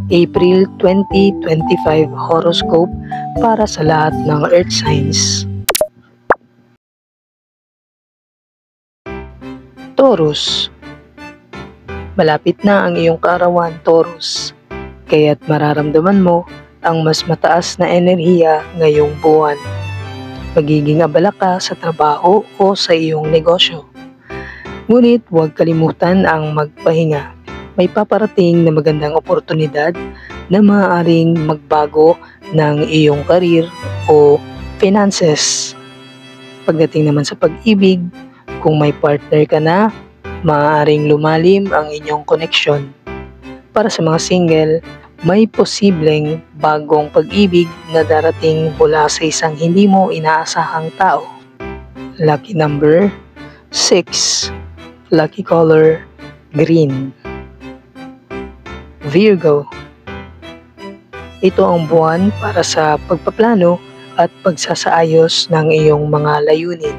April 2025 horoscope para sa lahat ng earth signs. Taurus. Malapit na ang iyong kaarawan, Taurus, kaya't mararamdaman mo ang mas mataas na enerhiya ngayong buwan. Magiging abala ka sa trabaho o sa iyong negosyo. Ngunit huwag kalimutan ang magpahinga. May paparating na magandang oportunidad na maaaring magbago ng iyong career o finances. Pagdating naman sa pag-ibig, kung may partner ka na, maaaring lumalim ang inyong koneksyon. Para sa mga single, may posibleng bagong pag-ibig na darating mula sa isang hindi mo inaasahang tao. Lucky number 6. Lucky color green. Virgo. Ito ang buwan para sa pagpaplano at pagsasaayos ng iyong mga layunin.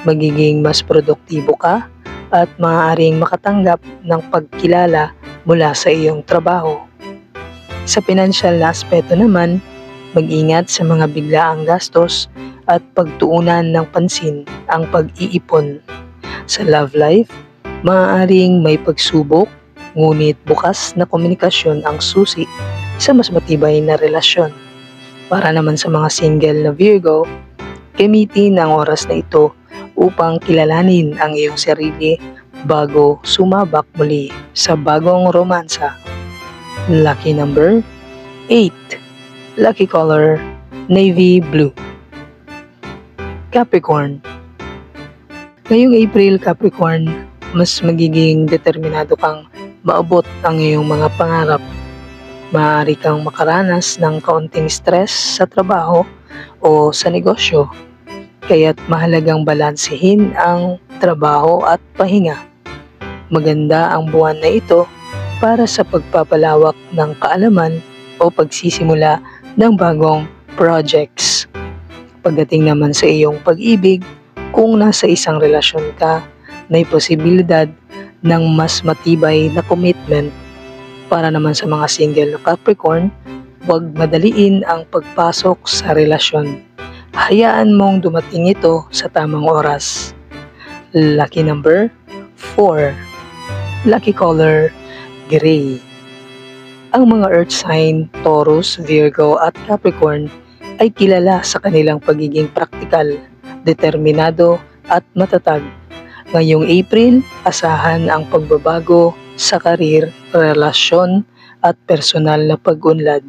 Magiging mas produktibo ka at maaaring makatanggap ng pagkilala mula sa iyong trabaho. Sa financial na aspeto naman, mag-ingat sa mga biglaang gastos at pagtuunan ng pansin ang pag-iipon. Sa love life, maaaring may pagsubok, ngunit bukas na komunikasyon ang susi sa mas matibay na relasyon. Para naman sa mga single na Virgo, gamitin ang oras na ito upang kilalanin ang iyong sarili bago sumabak muli sa bagong romansa. Lucky number 8. Lucky color navy blue. Capricorn. Ngayong April, Capricorn, mas magiging determinado kang maabot ang iyong mga pangarap. Maaari kang makaranas ng kaunting stress sa trabaho o sa negosyo, kaya't mahalagang balansehin ang trabaho at pahinga. Maganda ang buwan na ito para sa pagpapalawak ng kaalaman o pagsisimula ng bagong projects. Pagdating naman sa iyong pag-ibig, kung nasa isang relasyon ka, may posibilidad ng mas matibay na commitment. Para naman sa mga single na Capricorn, huwag madaliin ang pagpasok sa relasyon. Hayaan mong dumating ito sa tamang oras. Lucky number 4. Lucky color gray. Ang mga earth sign, Taurus, Virgo at Capricorn ay kilala sa kanilang pagiging praktikal, determinado at matatag. Ngayong April, asahan ang pagbabago sa karir, relasyon at personal na pag-unlad.